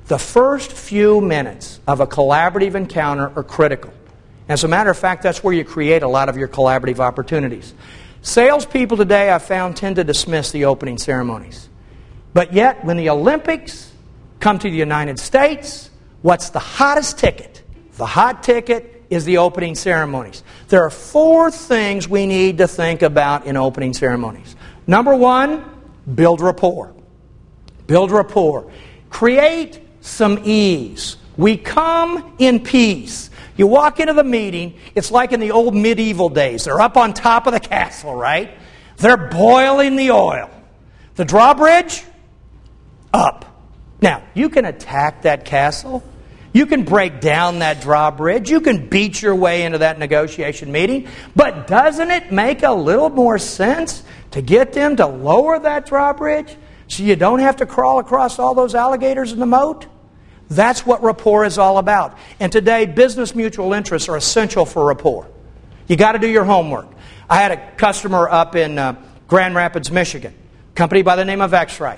The first few minutes of a collaborative encounter are critical. As a matter of fact, that's where you create a lot of your collaborative opportunities. Salespeople today, I've found, tend to dismiss the opening ceremonies. But yet, when the Olympics come to the United States, what's the hottest ticket? The hot ticket is the opening ceremonies. There are 4 things we need to think about in opening ceremonies. Number 1, build rapport. Build rapport. Create some ease. We come in peace. You walk into the meeting, it's like in the old medieval days. They're up on top of the castle, right? They're boiling the oil. The drawbridge? Up. Now, you can attack that castle. You can break down that drawbridge. You can beat your way into that negotiation meeting. But doesn't it make a little more sense to get them to lower that drawbridge so you don't have to crawl across all those alligators in the moat? That's what rapport is all about. And today, business mutual interests are essential for rapport. You got to do your homework. I had a customer up in Grand Rapids, Michigan, a company by the name of X-Ray.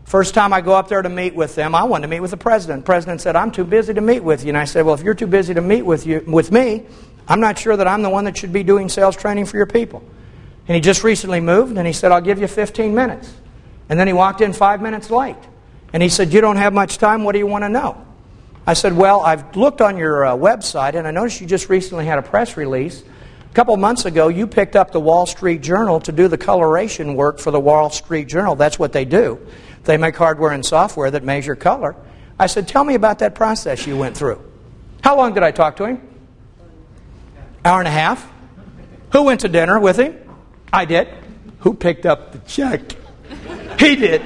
First time I go up there to meet with them, I wanted to meet with the president. The president said, "I'm too busy to meet with you." And I said, "Well, if you're too busy to meet with me, I'm not sure that I'm the one that should be doing sales training for your people." And he just recently moved, and he said, "I'll give you 15 minutes." And then he walked in 5 minutes late. And he said, "You don't have much time. What do you want to know?" I said, "Well, I've looked on your website, and I noticed you just recently had a press release. A couple of months ago, you picked up the Wall Street Journal to do the coloration work for the Wall Street Journal. That's what they do. They make hardware and software that measure color." I said, "Tell me about that process you went through." How long did I talk to him? Hour and a half. Who went to dinner with him? I did. Who picked up the check? He did.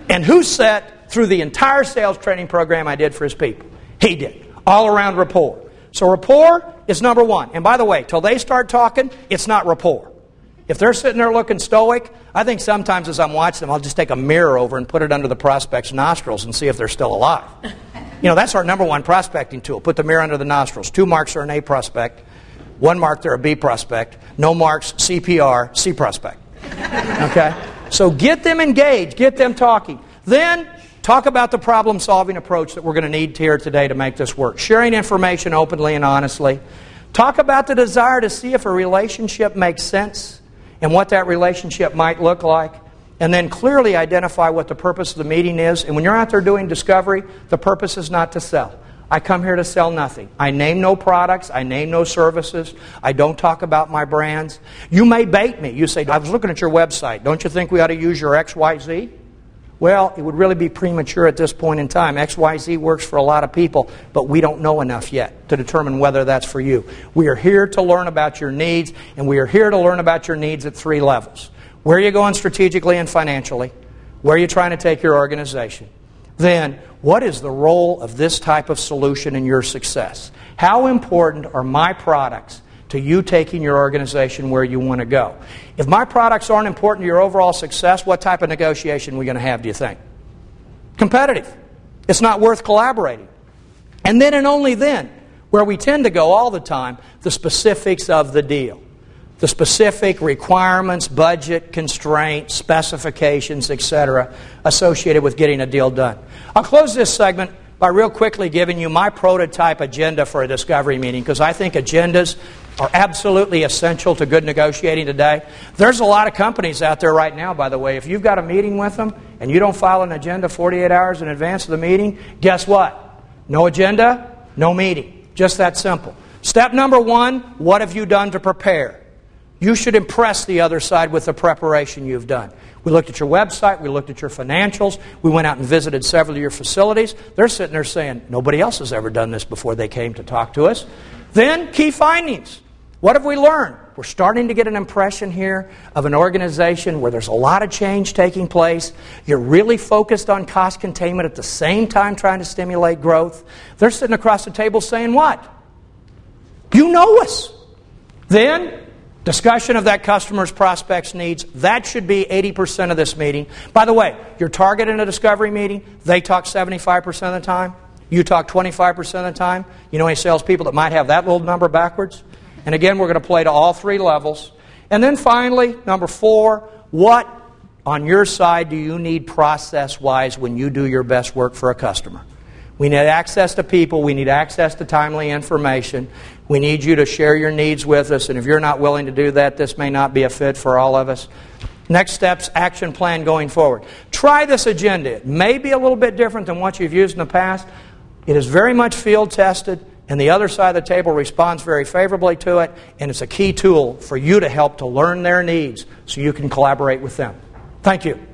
And who sat through the entire sales training program I did for his people? He did. All around rapport. So rapport is number 1. And by the way, till they start talking, it's not rapport. If they're sitting there looking stoic, I think sometimes as I'm watching them, I'll just take a mirror over and put it under the prospect's nostrils and see if they're still alive. You know, that's our number 1 prospecting tool. Put the mirror under the nostrils. 2 marks are an A prospect. 1 mark, they're a B prospect. No marks, CPR, C prospect. Okay? So get them engaged. Get them talking. Then talk about the problem-solving approach that we're going to need here today to make this work. Sharing information openly and honestly. Talk about the desire to see if a relationship makes sense and what that relationship might look like. And then clearly identify what the purpose of the meeting is. And when you're out there doing discovery, the purpose is not to sell. I come here to sell nothing. I name no products. I name no services. I don't talk about my brands. You may bait me. You say, "I was looking at your website. Don't you think we ought to use your XYZ?" Well, it would really be premature at this point in time. XYZ works for a lot of people, but we don't know enough yet to determine whether that's for you. We are here to learn about your needs, and we are here to learn about your needs at 3 levels. Where are you going strategically and financially? Where are you trying to take your organization? Then, what is the role of this type of solution in your success? How important are my products to you taking your organization where you want to go? If my products aren't important to your overall success, what type of negotiation are we going to have, do you think? Competitive. It's not worth collaborating. And then and only then, where we tend to go all the time, the specifics of the deal. The specific requirements, budget, constraints, specifications, etc. associated with getting a deal done. I'll close this segment by real quickly giving you my prototype agenda for a discovery meeting, because I think agendas are absolutely essential to good negotiating today. There's a lot of companies out there right now, by the way. If you've got a meeting with them and you don't file an agenda 48 hours in advance of the meeting, guess what? No agenda, no meeting. Just that simple. Step number 1, what have you done to prepare? You should impress the other side with the preparation you've done. We looked at your website. We looked at your financials. We went out and visited several of your facilities. They're sitting there saying, nobody else has ever done this before they came to talk to us. Then, key findings. What have we learned? We're starting to get an impression here of an organization where there's a lot of change taking place. You're really focused on cost containment at the same time trying to stimulate growth. They're sitting across the table saying what? You know us. Then, discussion of that customer's prospect's needs. That should be 80% of this meeting. By the way, your target in a discovery meeting, they talk 75% of the time. You talk 25% of the time. You know any salespeople that might have that little number backwards? And again, we're going to play to all 3 levels. And then finally, number 4, what on your side do you need process-wise when you do your best work for a customer? We need access to people. We need access to timely information. We need you to share your needs with us. And if you're not willing to do that, this may not be a fit for all of us. Next steps, action plan going forward. Try this agenda. It may be a little bit different than what you've used in the past. It is very much field tested, and the other side of the table responds very favorably to it, and it's a key tool for you to help to learn their needs so you can collaborate with them. Thank you.